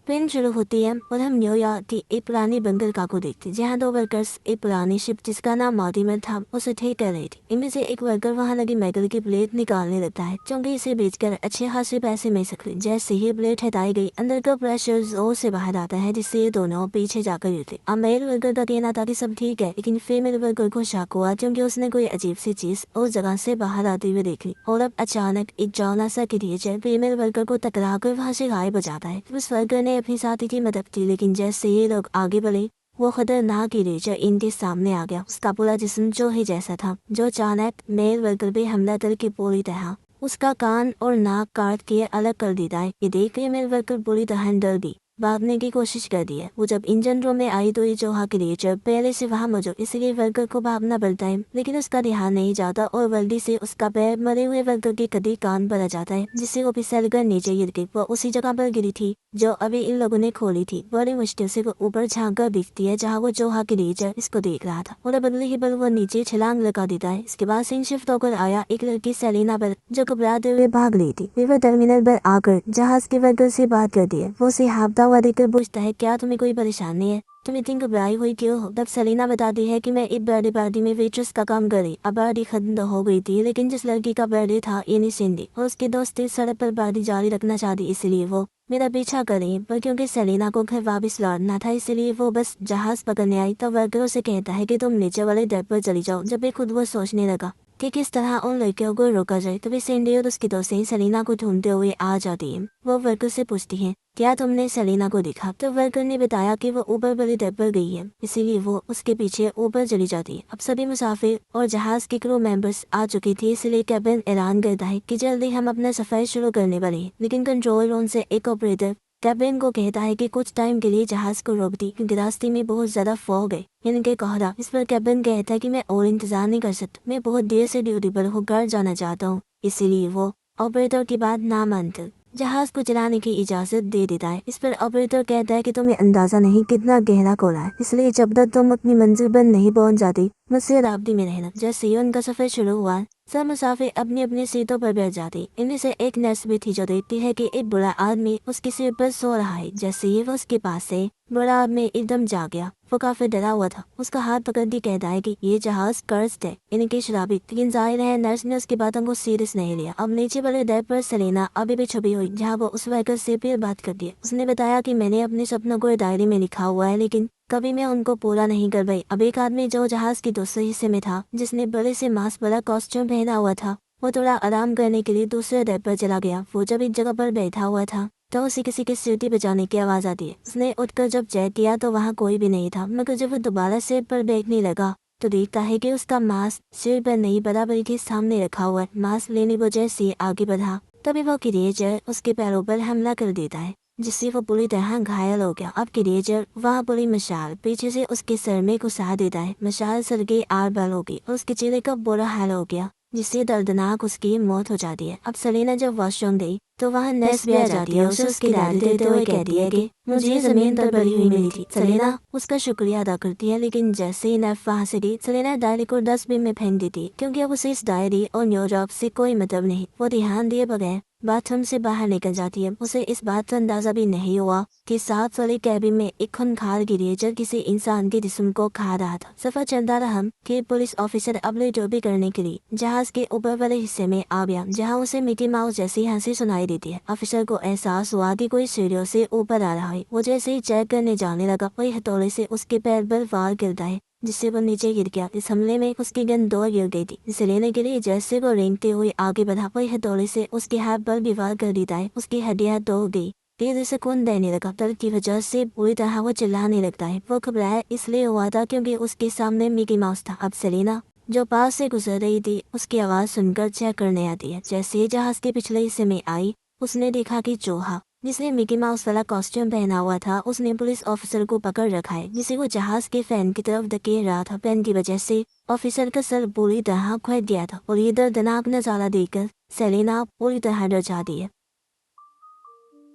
Train शुरू होती है और हम न्यूयॉर्क की एक पुरानी बंदरगाह को देखते जहाँ दो वर्कर्स एक पुरानी शिप जिसका नाम मॉर्टिमर था उसे ठीक कर रही थी। इनमें से एक वर्कर वहाँ लगी मेटल की प्लेट निकालने लगता है क्योंकि इसे बेचकर अच्छे खासे पैसे मिल सकते। जैसे ही प्लेट हटाई गई अंदर का प्रेशर जोर से बाहर आता है जिससे ये दोनों पीछे जाकर गिरते। अब मेल वर्कर का कहना था कि सब ठीक है, लेकिन फीमेल वर्कर को शक हुआ क्योंकि उसने कोई अजीब सी चीज उस जगह से बाहर आती हुई देखी और अब अचानक एक जौना सा क्रिएचर फीमेल वर्कर को टकरा कर वहाँ से गायब हो जाता है। उस वर्कर ने अपनी साथी की मदद की, लेकिन जैसे ये लोग आगे बढ़े वो खतरनाक क्रिएचर इनके सामने आ गया। उसका पूरा जिस्म चूहे जैसा था जो अचानक मेल वर्कर पे हमला करके पूरी तरह उसका कान और नाक काट के अलग कर देता है। ये देख के मेल वर्कर पूरी तरह डर गई, भागने की कोशिश कर दी है। वो जब इंजन रूम में आई तो ये चूहा क्रिएचर पहले से वहाँ मौजूद, इसलिए वर्कर को भागना पड़ता है, लेकिन उसका ध्यान नहीं जाता और जल्दी से उसका पैर मरे हुए वर्कर के कटी कान पर आ जाता है जिससे वो फिसल कर नीचे गिर गई। वो उसी जगह पर गिरी थी जो अभी इन लोगों ने खोली थी। बड़ी मुश्किल से वो ऊपर झाँक कर दिखती है जहाँ वो चूहा क्रिएचर इसको देख रहा था और बदले ही बल वो नीचे छलांग लगा देता है। इसके बाद सीन शिफ्ट होकर आया एक लड़की सेलिना पर जो घबराते हुए भाग रही थी। रिवर टर्मिनल पर आकर जहाज के वर्कर से बात करती है। वो उसे हाँफता हुआ देखकर पूछता है, क्या तुम्हें कोई परेशानी है? तुम इतनी घबराई हुई क्यों हो? तब सेलिना बताती है कि मैं एक बर्थडे पार्टी में वेट्रेस का काम कर रही। अब पार्टी खत्म तो हो गई थी, लेकिन जिस लड़की का बर्थडे था ये नहीं सिंधी और उसके दोस्त इस सड़क पर पार्टी जारी रखना चाहती, इसलिए वो मेरा पीछा कर रही है। पर क्योंकि सेलिना को घर वापस लौटना था इसलिए वो बस जहाज पकड़ने आई। तो वर्कर से कहता है कि तुम नीचे वाले डेक पर चली जाओ। जब खुद वो सोचने लगा कि किस तरह उन लड़कियों को रोका जाए तभी सैंडी और उसकी दोस्तें सेलिना को ढूंढते हुए आ जाती है। वो वर्कर से पूछती है, क्या तुमने सेलिना को देखा? तो वर्कर ने बताया कि वो ऊपर वाले डेक पर गई है, इसीलिए वो उसके पीछे ऊपर चली जाती है। अब सभी मुसाफिर और जहाज के क्रू मेंबर्स आ चुकी थी, इसलिए कैप्टन ऐलान करता है कि जल्दी हम अपना सफर शुरू करने वाले हैं। लेकिन कंट्रोल रूम से एक ऑपरेटर कैप्टन को कहता है कि कुछ टाइम के लिए जहाज को रोक दी क्योंकि रास्ते में बहुत ज्यादा फॉग है, इनके कोहरा। इस पर कैप्टन कहता है कि मैं और इंतजार नहीं कर सकता, मैं बहुत देर से ड्यूटी पर हूँ, घर जाना चाहता हूँ। इसीलिए वो ऑपरेटर की बात ना मानकर जहाज को चलाने की इजाजत दे देता है। इस पर ऑपरेटर कहता है कि तुम्हें अंदाजा नहीं कितना गहरा कोहरा है, इसलिए जब तक तुम अपनी मंजिल पर नहीं पहुंच जाती मुझसे राब्ते में रहना। जैसे ही उनका सफर शुरू हुआ सब मुसाफिर अपनी अपनी सीटों पर बैठ जाते। इनमें से एक नर्स भी थी जो देखती है कि एक बुरा आदमी उसके सिर पर सो रहा है। जैसे ही वो उसके पास से बुरा आदमी एकदम जाग गया। वो काफी डरा हुआ था। उसका हाथ पकड़ के कहता है कि ये जहाज कर्स्ड है, इनकी शराबी। लेकिन जाहिर है नर्स ने उसकी बातों को सीरियस नहीं लिया। अब नीचे वाले डेक पर सेलिना अभी भी छुपी हुई जहाँ वो उस वर्कर से फिर बात करती है। उसने बताया कि मैंने अपने सपनों को डायरी में लिखा हुआ है, लेकिन कभी मैं उनको पूरा नहीं कर पाई। अब एक आदमी जो जहाज के दूसरे हिस्से में था जिसने बड़े से मास्क वाला कॉस्ट्यूम पहना हुआ था, वो थोड़ा आराम करने के लिए दूसरे डेक पर चला गया। वो जब एक जगह पर बैठा हुआ था तो उसे किसी की सीटी बजाने की आवाज आती है। उसने उठकर जब चेक किया तो वहाँ कोई भी नहीं था, मगर जब वो दोबारा सिर पर बैठने लगा तो देखता है कि उसका मास्क सिर पर नहीं बराबर के सामने रखा हुआ है। मास्क लेने वजह से आगे बढ़ा तभी वो क्रिएचर उसके पैरों पर हमला कर देता है जिससे वो पूरी तरह घायल हो गया। अब क्रिएचर वहाँ पूरी मशाल पीछे से उसके सर में घुसा देता है। मशाल सर के आर पार हो गई और उसके चेहरे का बुरा हाल हो गया जिससे दर्दनाक उसकी मौत हो जाती है। अब सेलिना जब वॉशरूम गई तो वहाँ नर्स भी आ जाती है। उसे उसकी दादी देते हुए कहती है कि मुझे जमीन पर पड़ी हुई मिली थी। सेलिना उसका शुक्रिया अदा करती है, लेकिन जैसे ही नर्स वहाँ से गई सेलिना डायरी को डस्टबिन में फेंक देती क्योंकि अब उसे इस डायरी और न्यू जॉब से कोई मतलब नहीं। वो ध्यान दिए बगैर बाथरूम से बाहर निकल जाती है। उसे इस बात का अंदाजा भी नहीं हुआ कि साथ वाले कैबिन में एक खूंखार क्रिएचर किसी इंसान के जिस्म को खा रहा था। सफर चलता रहा कि पुलिस ऑफिसर अपनी ड्यूटी करने के लिए जहाज के ऊपर वाले हिस्से में आ गया जहाँ उसे मिकी माउस जैसी हंसी सुनाई देती है। ऑफिसर को एहसास हुआ कि कोई सीढ़ियों से ऊपर आ रहा है। वो जैसे ही चेक करने जाने लगा वही हथौड़े से उसके पैर पर वार गिरता है जिससे वो नीचे गिर गया। इस हमले में उसकी गन दो गिर गई थी। इसे लेने के लिए जैसे वो रेंगते हुए आगे बढ़ा वही हथौड़े से उसके हाथ पर भी वार कर देता है। उसकी हड्डियां तोड़ गई। तेज से खून बहने लगा। दर्द की वजह से पूरी तरह वो चिल्लाने लगता है। वो घबराया इसलिए हुआ था क्योंकि उसके सामने मिकी माउस था। अब सेलिना जो पास से गुजर रही थी उसकी आवाज सुनकर चेक करने आती है। जैसे ही जहाज के पिछले हिस्से में आई उसने देखा कि चूहा जिसने मिकी माउस वाला कॉस्ट्यूम पहना हुआ था उसने पुलिस ऑफिसर को पकड़ रखा है जिसे वो जहाज के फैन की तरफ धकेल रहा था। फैन की वजह से ऑफिसर का सर पूरी तरह फट गया था और ये दर्दनाक नजारा देखकर सेलिना पूरी तरह डर जाती है।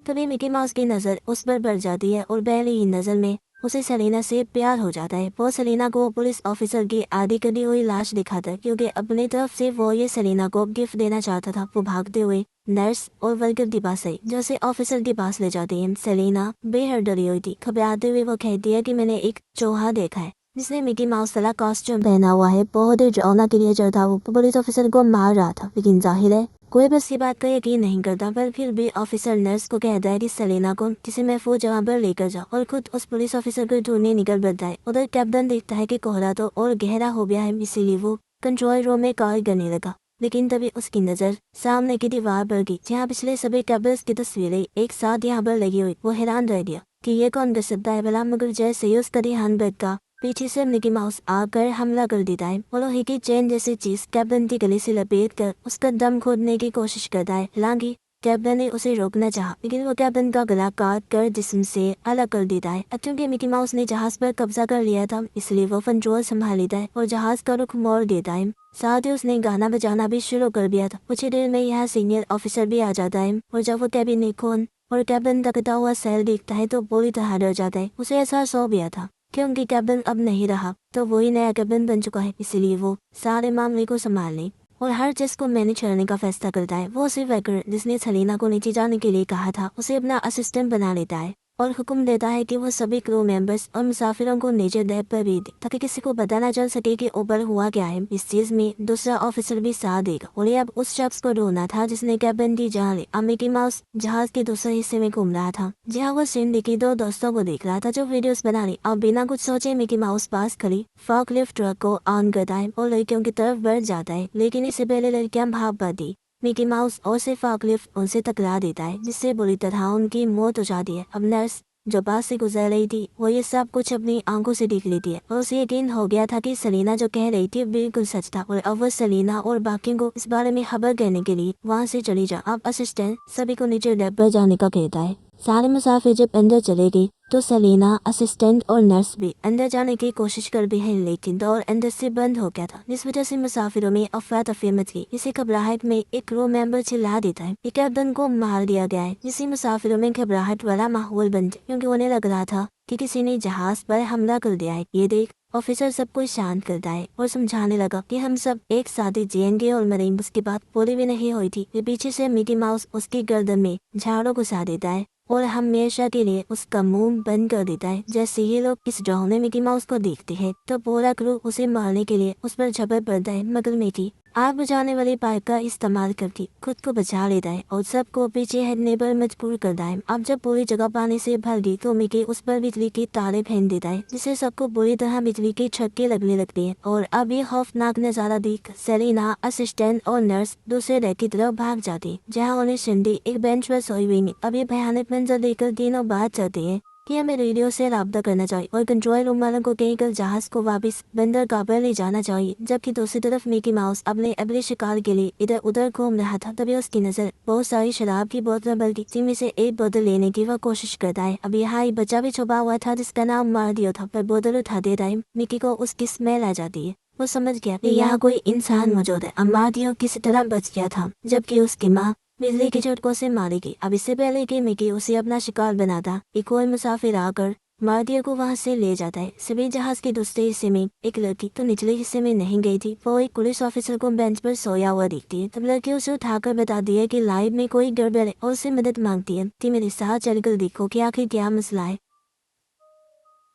तभी मिकी माउस की नजर उस पर बढ़ जाती है और पहली ही नजर में उसे सेलिना से प्यार हो जाता है। वो सेलिना को पुलिस ऑफिसर की आधी कटी हुई लाश दिखाता है क्योंकि अपनी तरफ से वो ये सेलिना को गिफ्ट देना चाहता था। वो भागते हुए नर्स और वर्कर के पास आई जो उसे ऑफिसर के पास ले जाती है। सेलिना बेहद डरी हुई थी। घबराते हुए वो कहती है कि मैंने एक चूहा देखा है जिसने मिकी माउस वाला कॉस्ट्यूम पहना हुआ है। बहुत ही डरावना क्रिएचर था। वो पुलिस ऑफिसर को मार रहा था, लेकिन जाहिर है कोई बस की बात का यकीन नहीं करता। पर फिर भी ऑफिसर नर्स को कहता है कि सेलिना को किसी महफूज जगह पर लेकर जाओ और खुद उस पुलिस ऑफिसर को ढूंढने निकल पड़ता है। उधर कैप्टन देखता है कि कोहरा तो और गहरा हो गया है, इसीलिए वो कंट्रोल रूम में कॉल करने लगा। लेकिन तभी उसकी नजर सामने की दीवार पर गई जहाँ पिछले सभी कैबल्स की तस्वीरें एक साथ यहाँ पर लगी हुई। वो हैरान रह गया कि ये कौन कर सकता है भला, मगर जैसे ही उसका ध्यान भटका पीछे से मिकी माउस आकर हमला कर देता है। वो लोहे की चेन जैसी चीज कैप्टन की गले से लपेट कर उसका दम खोदने की कोशिश करता है। हालांकि कैप्टन ने उसे रोकना चाहा, लेकिन वो कैप्टन का गला काट कर जिस्म से अलग कर देता है। क्योंकि मिकी माउस ने जहाज पर कब्जा कर लिया था, इसलिए वो कंट्रोल संभाल लेता है और जहाज का रुख मोड़ देता है। साथ ही उसने गाना बजाना भी शुरू कर दिया था। कुछ ही देर में यहाँ सीनियर ऑफिसर भी आ जाता है और जब वो कैबिन में खून और कैप्टन का कटा हुआ सेल देखता है तो पूरी तरह डर जाता है। उसे एहसास हो गया था क्योंकि कैप्टन अब नहीं रहा तो वही नया कैप्टन बन चुका है, इसीलिए वो सारे मामले को संभालने और हर चीज को मैनेज करने का फैसला करता है। वो सिर्फ वेकर जिसने सेलिना को नीचे जाने के लिए कहा था उसे अपना असिस्टेंट बना लेता है और हुक्म देता है कि वो सभी क्रू मेंबर्स और मुसाफिरों को नीचे डेक पर भेज दे ताकि किसी को पता न चल सके कि ऊपर हुआ क्या है। इस चीज में दूसरा ऑफिसर भी साथ देगा और ये अब उस शख्स को ढूंढना था जिसने कैप्टन की जान ली। अब मिकी माउस जहाज के दूसरे हिस्से में घूम रहा था जहाँ वो सिंडी की दो दोस्तों को देख रहा था जो वीडियोस बना रही। अब बिना कुछ सोचे मिकी माउस पास खड़ी फॉकलिफ्ट ट्रक को ऑन करता है और लड़कियों की तरफ बढ़ जाता है, लेकिन इससे पहले लड़कियां भाग पड़ती। मिकी माउस और से फॉकलिफ्ट उनसे टकरा देता है जिससे बुरी तरह उनकी मौत हो जाती है। अब नर्स जो पास से गुजर रही थी वो ये सब कुछ अपनी आंखों से देख लेती है और उसे यकीन हो गया था कि सेलिना जो कह रही थी बिल्कुल सच था और अब वो सेलिना और बाकियों को इस बारे में खबर कहने के लिए वहाँ से चली जा। अब असिस्टेंट सभी को नीचे डेक पर जाने का कहता है। सारे मुसाफिर जब अंदर चले गए तो सेलिना, असिस्टेंट और नर्स भी अंदर जाने की कोशिश कर भी है, लेकिन डोर अंदर से बंद हो गया था जिस वजह से मुसाफिरों में अफरा तफरी मच गई। इसी घबराहट में एक क्रू मेंबर चिल्ला देता है कि कैप्टन को मार दिया गया है, जिससे मुसाफिरों में घबराहट वाला माहौल बन गया क्योंकि उन्हें लग रहा था कि किसी ने जहाज पर हमला कर दिया है। ये देख ऑफिसर सबको शांत करता है और समझाने लगा कि हम सब एक साथ ही जिएंगे और मरेंगे। उसकी बात पूरी भी नहीं हुई थी कि पीछे से मिकी माउस उसकी गर्दन में झाड़ू घुसा देता है और हमेशा के लिए उसका मुंह बंद कर देता है। जैसे ये लोग इस डरावने मिकी माउस को देखते हैं तो पूरा क्रू उसे मारने के लिए उस पर झपट पड़ता है, मगर मिकी आग बुझाने वाली पाइप का इस्तेमाल करके खुद को बचा लेता है और सबको पीछे हटने पर मजबूर करता है। अब जब पूरी जगह पानी से भर गई तो मिकी उस पर बिजली के तारे फेंक देता है जिससे सबको बुरी तरह बिजली के झटके लगने लगते हैं। और अब ये खौफनाक नजारा देख सेलिना, असिस्टेंट और नर्स दूसरे डेक की तरफ भाग जाती है जहाँ उन्हें सिंडी एक बेंच पर सोई हुई है। अब ये भयानक मंजर देखकर तीनों बात चाहते हैं कि हमें रेडियो से राब्ता करना चाहिए और कंट्रोल रूम वालों को कहकर जहाज को वापस बंदरगाह पर ले जाना चाहिए। जबकि दूसरी तरफ मिकी माउस अपने अगले शिकार के लिए इधर उधर घूम रहा था। तभी उसकी नजर बहुत सारी शराब की बोतल बल्कि जिनमें से एक बोतल लेने की वह कोशिश करता है। अब यहाँ एक बच्चा भी छुपा हुआ था जिसका नाम मार्डियो था, पर बोतल उठाते टाइम मिकी को उसकी स्मेल आ जाती है। वो समझ गया कि यहाँ कोई इंसान मौजूद है। अब मार्डियो किसी तरह बच गया था जबकि उसकी माँ बिजली के झटकों से मारेगी। अब इससे पहले कि मिकी उसे अपना शिकार बनाता, एक और मुसाफिर आकर मार्डियो को वहां से ले जाता है। सभी जहाज के दूसरे हिस्से में एक लड़की तो निचले हिस्से में नहीं गई थी। वो एक पुलिस ऑफिसर को बेंच पर सोया हुआ देखती है। तब लड़की उसे उठाकर बताती है कि लाइव में कोई गड़बड़ है और उससे मदद मांगती है कि मेरे साथ चलकर देखो कि आखिर क्या मसला है।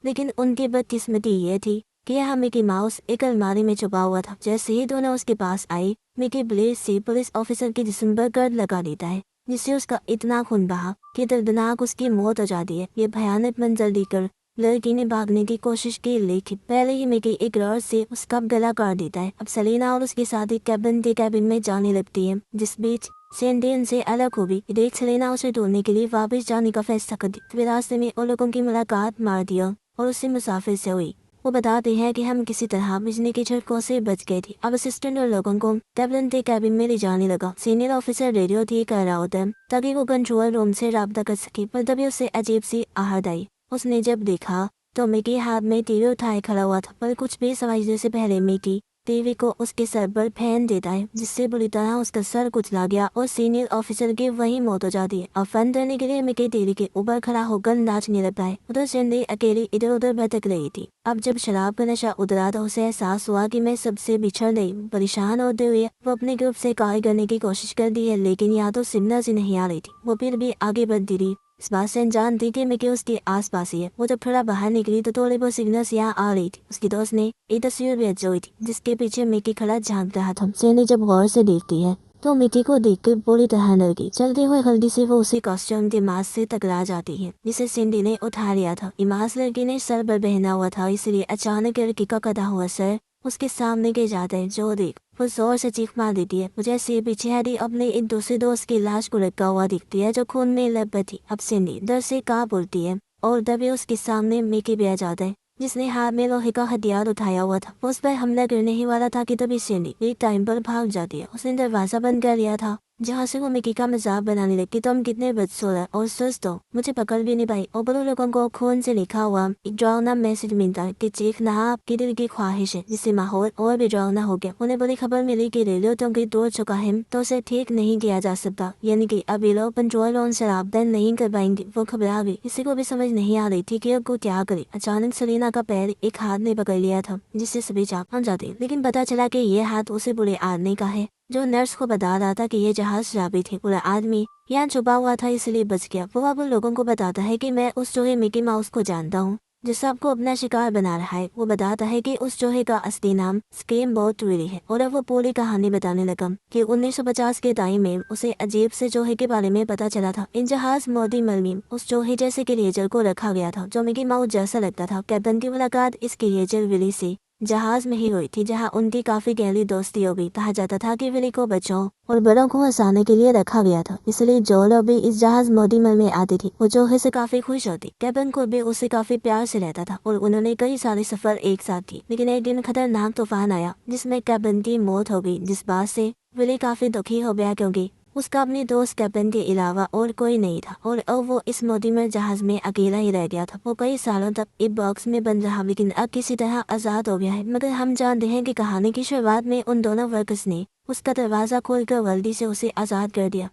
लेकिन उनकी बदकिस्मती ये थी कि यहाँ मिकी माउस एक अलमारी में छुपा हुआ था। जैसे ही दोनों उसके पास आई मिकी ब्लेड से पुलिस ऑफिसर के जिस्म पर गर्द लगा देता है जिससे उसका इतना खून बहा कि दर्दनाक उसकी मौत हो जाती है। ये भयानक मंजर देखकर लड़की ने भागने की कोशिश की, लेकिन पहले ही मिकी एक रॉड से उसका गला काट देता है। अब सेलिना और उसके साथी कैबिन में जाने लगती है, जिस बीच सेंडेन से अलग हो गई। देख सेलिना उसे ढूंढने के लिए वापस जाने का फैसला कर दी। रास्ते में उन लोगों की मुलाकात मार्डियो और उससे मुसाफिर से हुई। वो बताते हैं कि हम किसी तरह बिजली के झटकों से बच गए थे। अब असिस्टेंट और लोगों को कैप्टन के कैबिन में ले जाने लगा। सीनियर ऑफिसर रेडियो ठीक कर रहा होता है ताकि वो कंट्रोल रूम से राब्ता कर सके, पर तभी उसे अजीब सी आहट आई। उसने जब देखा तो मिकी हाथ में टीवी उठाए खड़ा हुआ था, पर कुछ भी समझने से पहले मिकी टीवी को उसके सर पर फेंक देता है, जिससे बुरी तरह उसका सर कुचला गया और सीनियर ऑफिसर की वही मौत हो जाती है। अब फन करने के लिए मिकी टीवी के ऊपर खड़ा होकर नाचने लगता है। उधर सिंडी अकेली इधर उधर भटक रही थी। अब जब शराब का नशा उतरा तो उसे एहसास हुआ कि मैं सबसे बिछड़ गई। परेशान होते हुए वो अपने ग्रुप से कॉल करने की कोशिश करती है, लेकिन यहाँ तो सिग्नल से नहीं आ रही थी। वो फिर भी आगे बढ़ती रही। इस बात से अनजान थी कि मिकी उसके आस पास ही है। वो जब थोड़ा बाहर निकली तो थोड़ी बहुत सिग्नल्स यहाँ आ रही थी। उसकी दोस्त ने एक तस्वीर भेज हुई थी, जिसके पीछे मिकी खड़ा झांक रहा था। सिंडी जब गौर से देखती है तो मिकी को देखकर पूरी तरह डर गई। चलते हुए गलती से वो उसी कॉस्ट्यूम के मास्क से टकरा जाती है, जिसे सिंडी ने उठा लिया था। मास्क लड़की ने सर पर पहना हुआ था, इसलिए अचानक लड़की का कटा हुआ सर उसके सामने गिर जाता है। जो देख वो जोर से चीख मार देती है। मुझे से पीछे हरी अपने एक दूसरे दोस्त की लाश को लटका हुआ दिखती है, जो खून में लपट थी। अब सिंडी डर से कांप उठती है और तभी उसके सामने मिकी भी आ जाता है, जिसने हाथ में लोहे का हथियार उठाया हुआ था। उस पर हमला करने ही वाला था कि तभी सिंडी एक टाइम पर भाग जाती है। उसने दरवाजा बंद कर लिया था, जहाँ से वो मिकी का मजाक बनाने लगती। तुम कितने बदसूरत और सुस्त हो, मुझे पकड़ भी नहीं पाई। और बड़े लोगों को खून से लिखा हुआ एक डरावना मैसेज मिलता है कि चीखना आपकी दिल की ख्वाहिश है, जिससे माहौल और भी डरावना हो गया। उन्हें बड़ी खबर मिली कि रेडियो टंकी तोड़ चुका है, तो उसे ठीक नहीं किया जा सकता, यानी कि अभी लोग पेट्रोल और शराब बंद नहीं कर पाएंगे। वो घबरा गई। किसी को भी समझ नहीं आ रही थी कि अब को क्या करे। अचानक सेलिना का पैर एक हाथ ने पकड़ लिया था, जिससे सभी जाग जाते, लेकिन पता चला कि ये हाथ उसे बुरे आदमी का है, जो नर्स को बता रहा था कि ये जहाज शराबी थे। पूरा आदमी यहाँ छुपा हुआ था, इसलिए बच गया। वो अब लोगों को बताता है कि मैं उस चूहे मिकी माउस को जानता हूँ, जो सबको अपना शिकार बना रहा है। वो बताता है कि उस चूहे का असली नाम स्केमबोट ट्विली है। और अब वो पूरी कहानी बताने लगा कि 1950 के टाइम में उसे अजीब से चूहे के बारे में पता चला था। इन जहाज मोदी मलमी उस चूहे जैसे क्रिएचर को रखा गया था, जो मिकी माउस जैसा लगता था। कैप्टन की मुलाकात इस क्रिएचर विली से जहाज में ही हुई थी, जहां उनकी काफी गहरी दोस्ती हो गई। कहा जाता था कि विली को बच्चों और बड़ों को हंसाने के लिए रखा गया था, इसलिए जो लोग भी इस जहाज मोदीमल में आती थी वो चूहे से काफी खुश होती। कैप्टन को भी उससे काफी प्यार से रहता था और उन्होंने कई सारे सफर एक साथ की। लेकिन एक दिन खतरनाक तूफान आया, जिसमें कैप्टन की मौत हो गई, जिस बात से विली काफी दुखी हो गया, क्योंकि उसका अपने दोस्त कैप्टन के अलावा और कोई नहीं था। और अब वो इस मोदीमल जहाज में अकेला ही रह गया था। वो कई सालों तक एक बॉक्स में बंद रहा, लेकिन अब किसी तरह आजाद हो गया है। मगर हम जानते हैं कि कहानी की शुरुआत में उन दोनों वर्कर्स ने उसका दरवाजा खोलकर वर्दी से उसे आजाद कर दिया।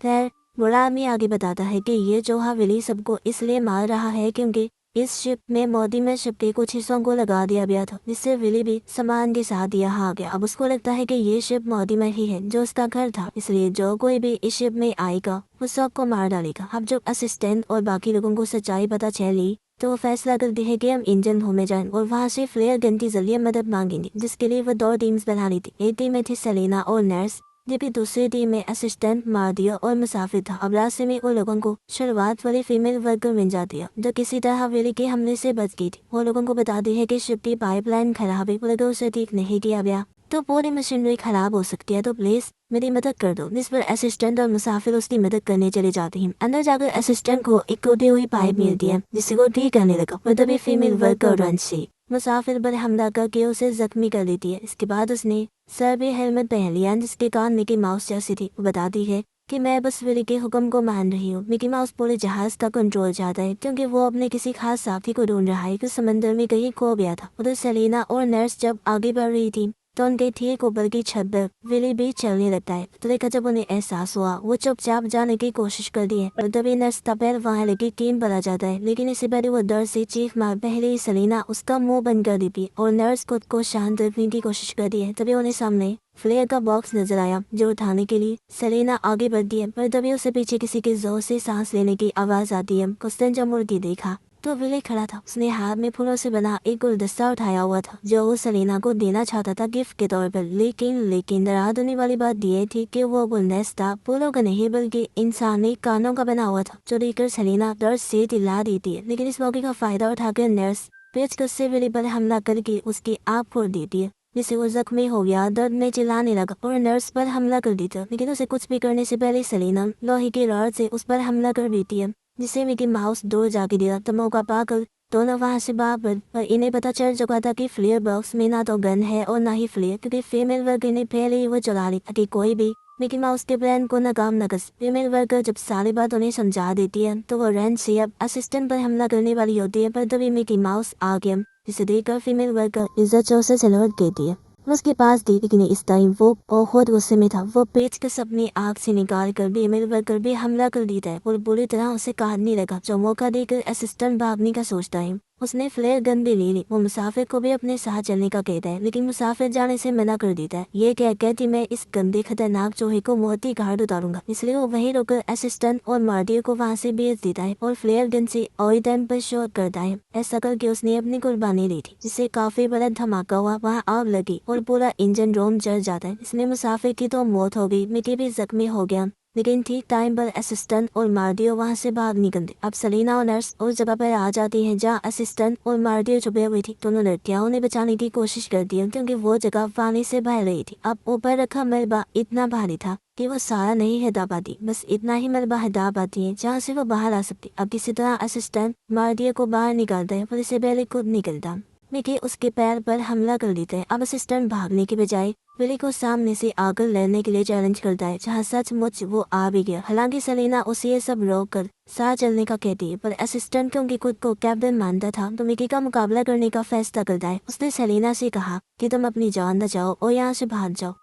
खैर बुरा आदमी आगे बताता है कि ये चूहा विली सबको इसलिए मार रहा है क्योंकि इस शिप में मोदी में शिप के कुछ हिस्सों को लगा दिया गया था, जिससे विली भी सामान के साथ यहाँ आ गया। अब उसको लगता है कि ये शिप मोदी में ही है, जो उसका घर था, इसलिए जो कोई भी इस शिप में आएगा वो सबको मार डालेगा। अब जब असिस्टेंट और बाकी लोगों को सच्चाई पता चली तो वो फैसला करते हैं कि हम इंजन रूम में जाएं और वहाँ से फ्लेयर गन के जरिए मदद मांगेंगे, जिसके लिए वो 2 टीम्स बना ली थी। एक टीम में थी सेलिना और नर्स, जबकि दूसरी टीम में असिस्टेंट, मार्डिया और मुसाफिर था। अब रास्ते में उन लोगों को शुरुआत वाली फीमेल वर्कर मिल जाती है, जो किसी तरह विली के हमले से बच गई थी। वो लोगों को बताती है कि शिप की पाइपलाइन खराब है, पर उसे ठीक नहीं किया गया तो पूरी मशीनरी खराब हो सकती है, तो प्लीज मेरी मदद कर दो। जिस पर असिस्टेंट और मुसाफिर उसकी मदद करने चले जाते हैं। अंदर जाकर असिस्टेंट को एक टूटी हुई पाइप मिलती है, जिससे वो ठीक करने लगा, पर तभी फीमेल वर्कर रन से मुसाफिर पर हमला करके उसे जख्मी कर देती है। इसके बाद उसने सर पे हेलमेट पहन लिया, जिसके कान मिकी माउस जैसी थी। वो बताती है कि मैं बस विली के हुक्म को मान रही हूँ। मिकी माउस पूरे जहाज का कंट्रोल चाहता है, क्योंकि वो अपने किसी खास साथी को ढूंढ रहा है जो समंदर में कहीं खो गया था। उधर सेलिना और नर्स जब आगे बढ़ रही थी तो उनके ठीक ऊपर की छत पर विली भी चलने लगता है। तो देखा जब उन्हें एहसास हुआ, वो चुपचाप जाने की कोशिश करती है, और तभी नर्स का पैर वहाँ लेके टीम पर आ जाता है। लेकिन इससे पहले वो डर से चीख मार पहले ही सेलिना उसका मुंह बंद कर देती है और नर्स खुद को शांत रखने की कोशिश करती है। तभी उन्हें सामने फ्लेयर का बॉक्स नजर आया, जो उठाने के लिए सेलिना आगे बढ़ती है, पर तभी उसे पीछे किसी के जोर से सांस लेने की आवाज आती है। कुस्तन जब मुड़ के देखा तो विली खड़ा था। उसने हाथ में फूलों से बना एक गुलदस्ता उठाया हुआ था, जो वो सेलिना को देना चाहता था गिफ्ट के तौर पर। लेकिन डरा देने वाली बात यह थी कि वो गुलदस्ता फूलों का नहीं बल्कि इंसानी कानों का बना हुआ था, जो देखकर सेलिना डर से चिल्ला देती है। लेकिन इस मौके का फायदा उठाकर नर्स पेचकस से विली पर हमला करके उसकी आँख फोड़ देती है, जिससे वो जख्मी हो गया, दर्द में चिल्लाने लगा और नर्स पर हमला कर देता। लेकिन उसे कुछ भी करने से पहले सेलिना लोहे की रॉड से उस पर हमला कर देती है, जिससे मिकी माउस दूर जाके दिया। तो मौका पाकर दोनों वहाँ से बाहर, पर इन्हें पता चल चुका था कि फ्लेयर बॉक्स में ना तो गन है और ना ही फ्लेयर, क्योंकि फीमेल वर्कर ने पहले ही वो चला ली ताकि कोई भी मिकी माउस के प्लान को नाकाम न कर। फीमेल वर्कर जब सारी बात उन्हें समझा देती है तो वो रन से अब असिस्टेंट पर हमला करने वाली होती है, पर तभी मिकी माउस आ गया, जिसे देखकर फीमेल वर्कर इज्जत जोर से लौट कहती है। उसके पास थी लेकिन इस टाइम वो और खुद गुस्से में था। वो पेचकस अपनी आग से निकाल कर फीमेल वर्कर भी हमला कर देता है और बुरी तरह उसे काटने लगा। जो मौका देकर असिस्टेंट भागने का सोचता है। उसने फ्लेयर गन भी ले ली। वो मुसाफिर को भी अपने साथ चलने का कहता है लेकिन मुसाफिर जाने से मना कर देता है। ये कहकर कि मैं इस गंदे खतरनाक चूहे को मोती घाट उतारूंगा, इसलिए वो वहीं रुककर असिस्टेंट और मार्डियो को वहां से भेज देता है और फ्लेयर गन से ऑयल टाइम पर शॉट करता है। ऐसा करके उसने अपनी कुर्बानी दी थी, जिससे काफी बड़ा धमाका हुआ। वहाँ आग लगी और पूरा इंजन रूम जल जाता है। इसमें मुसाफिर की तो मौत हो गई, मिकी भी जख्मी हो गया। लेकिन ठीक टाइम पर असिस्टेंट और मार्डियो वहां से भाग निकलते। अब सेलिना और नर्स उस जगह पर आ जाती हैं जहां असिस्टेंट और मार्डियो छुपे हुए थी। दोनों लड़कियां उन्हें बचाने की कोशिश करती हैं क्योंकि वो जगह पानी से बह रही थी। अब ऊपर रखा मलबा इतना भारी था कि वो सारा नहीं हटा पाती, बस इतना ही मलबा हटा पाती है जहाँ से वो बाहर आ सकती। अब किसी तरह असिस्टेंट मार्डियो को बाहर निकालता है पर इससे पहले खुद निकलता। मिकी उसके पैर पर हमला कर देता है। अब असिस्टेंट भागने के बजाय विली को सामने से आकर लड़ने के लिए चैलेंज करता है, जहाँ सचमुच वो आ भी गया। हालांकि सेलिना उसे ये सब रोक कर साथ चलने का कहती है, पर असिस्टेंट क्योंकि खुद को कैप्टन मानता था तो मिकी का मुकाबला करने का फैसला करता है। उसने सेलिना से कहा कि तुम अपनी जान बचाओ और यहाँ से भाग जाओ।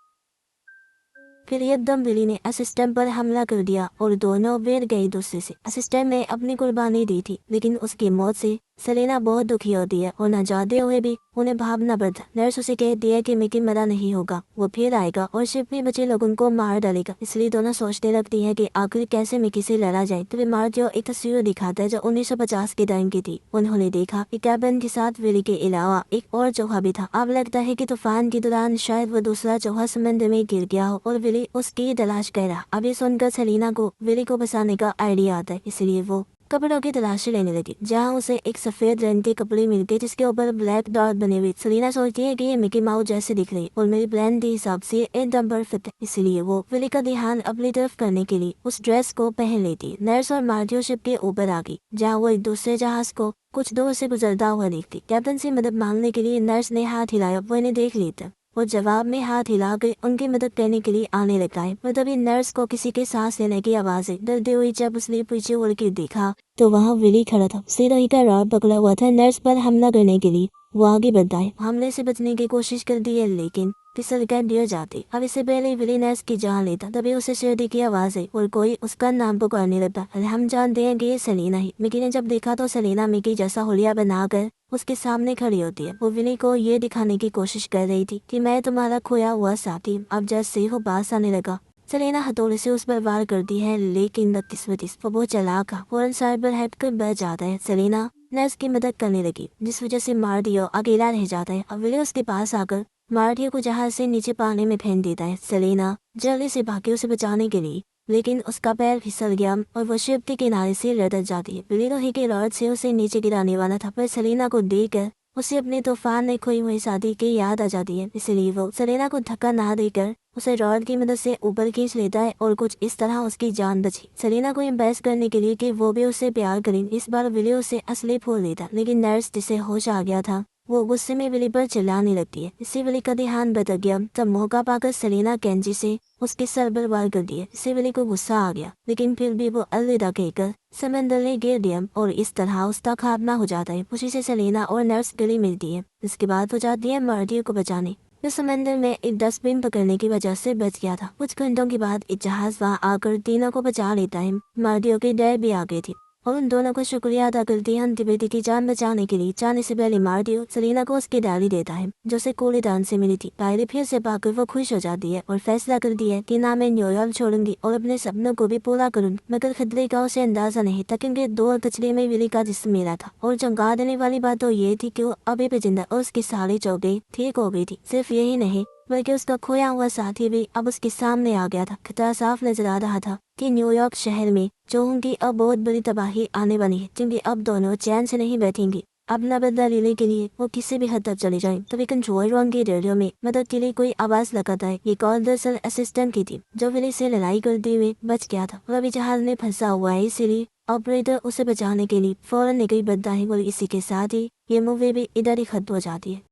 फिर एकदम विली ने असिस्टेंट पर हमला कर दिया और दोनों भिड़ गए दूसरे से। असिस्टेंट ने अपनी कुर्बानी दी थी लेकिन उसकी मौत से सेलिना बहुत दुखी होती है और न चाहते हुए भी उन्हें भागना पड़ता। नर्स उसे कहती है कि मिकी मरा नहीं होगा, वो फिर आएगा और शिप में बचे लोगों को मार डालेगा। इसलिए दोनों सोचने लगती हैं कि आखिर कैसे मिकी से लड़ा जाए। तभी मार्डियो एक तस्वीर दिखाता है जो 1950 के टाइम की थी। उन्होंने देखा कि कैबिन के साथ विली के अलावा एक और चौहा भी था। अब लगता है कि तूफान के दौरान शायद वो दूसरा चौहा समंदर में गिर गया हो और विली उसकी तलाश कर रहा। अब ये सुनकर सेलिना को विली को बचाने का आइडिया आता है, इसलिए वो कपड़ों की तलाशी लेने लगी, जहाँ उसे एक सफेद रंग के कपड़े मिल गए जिसके ऊपर ब्लैक डॉट बने हुए। सेलिना सोचती है कि ये मिकी माउस जैसे दिख रही और मेरी प्लान के हिसाब से एकदम परफेक्ट है, इसलिए वो विली का ध्यान अपनी तरफ करने के लिए उस ड्रेस को पहन लेती है। नर्स और मार्डियो शिप के ऊपर आ गई, जहाँ वो एक दूसरे जहाज को कुछ दूर से गुजरता हुआ देखती। कैप्टन से मदद मांगने के लिए नर्स ने हाथ हिलाया, वो इन्हें देख लेता। वो जवाब में हाथ हिलाकर उनकी मदद करने के लिए आने लगता है, पर तभी नर्स को किसी के सांस लेने की आवाज है। डरते हुए जब उसने पीछे उड़ के देखा तो वहाँ विली खड़ा था, सीधा का रॉड पकड़ा हुआ था नर्स पर हमला करने के लिए। वो आगे बढ़ता है, हमले से बचने की कोशिश करती है लेकिन फिसल कर गिर जाती। अब इससे पहले विली नर्स की जान लेता, तभी उसे शेरडी की आवाज है और कोई उसका नाम पुकारने लगता। हम जानते हैं कि ये सेलिना है। मिकी ने जब देखा तो सेलिना मिकी जैसा हुलिया बनाकर उसके सामने खड़ी होती है। वो विली को ये दिखाने की कोशिश कर रही थी कि मैं तुम्हारा खोया हुआ साथी। अब जैसे वो पास आने लगा, सेलिना हथौड़े से उस पर वार करती है लेकिन बदकिस्मती वो बहुत चालाक है, फौरन सर पर हट कर बैठ जाता है। सेलिना नर्स की मदद करने लगी जिस वजह से मार्डियो अकेला रह जाता है। अब विली उसके पास आकर मार्डियो को जहाज से नीचे पानी में फेंक देता है। सेलिना जल्दी से भागी उसे बचाने के लिए, लेकिन उसका पैर फिसल गया और वो शिप के किनारे से लटक जाती है। विली लोहे के रॉड से उसे नीचे गिराने वाला था, पर सेलिना को देखकर उसे अपने तूफान में खोई हुई शादी की याद आ जाती है, इसलिए वो सेलिना को धक्का ना देकर उसे रॉड की मदद से ऊपर खींच लेता है और कुछ इस तरह उसकी जान बची। सेलिना को इम्प्रेस करने के लिए कि वो भी उससे प्यार करे, इस बार विली उसे असली भूल देता, लेकिन नर्स जिसे होश आ गया था वो गुस्से में विली पर चिल्लाने लगती है। इससे विली का ध्यान भटक गया। तब मौका पाकर सेलिना कैंची से उसके सर पर वार कर दिया। इससे विली को गुस्सा आ गया, लेकिन फिर भी वो अलविदा कहकर समंदर में गिर दिया और इस तरह उसका खात्मा हो जाता है। उसी से सेलिना और नर्स गले मिलती है। इसके बाद वो जाती है मार्डियो को बचाने, जो समंदर में एक डस्टबिन पकड़ने की वजह से बच गया था। कुछ घंटों के बाद एक जहाज वहाँ आकर तीनों को बचा लेता है। मार्डियो की डर भी आ गई थी और उन दोनों को शुक्रिया अदा करती है अंतिम बेटी की जान बचाने के लिए। जाने से पहले मार्डियो सेलिना को उसकी डायरी देता है जो उसे कूड़ेदान से मिली थी। डायरी फिर से पाकर वो खुश हो जाती है और फैसला करती है कि ना मैं न्यूयॉर्क छोड़ूंगी और अपने सपनों को भी पूरा करूंगी। मगर खतरे का उसे अंदाजा नहीं था क्योंकि दो कचरे में विली का जिस्म मिला था और चमका देने वाली बात तो ये थी कि वो अभी भी जिंदा और उसकी सारी चौके ठीक हो गई थी। सिर्फ यही नहीं बल्कि उसका खोया हुआ साथी भी अब उसके सामने आ गया था। खतरा साफ नजर आ रहा था कि न्यूयॉर्क शहर में चोहों की अब बहुत बड़ी तबाही आने वाली है, क्योंकि अब दोनों चैन से नहीं बैठेंगी। अपना बदला लेने के लिए वो किसी भी हद तक चले जाएं। तभी कंट्रोल रूम के रेडियो में मदद के लिए कोई आवाज लगाता है। ये कॉल दरअसल असिस्टेंट की थी जो विली से लड़ाई करते हुए बच गया था। वो अभी जहाज में फंसा हुआ है, इसीलिए ऑपरेटर उसे बचाने के लिए फौरन निकल पड़ता है। और इसी के साथ ही ये मूवी भी इधर ही खत्म हो जाती है।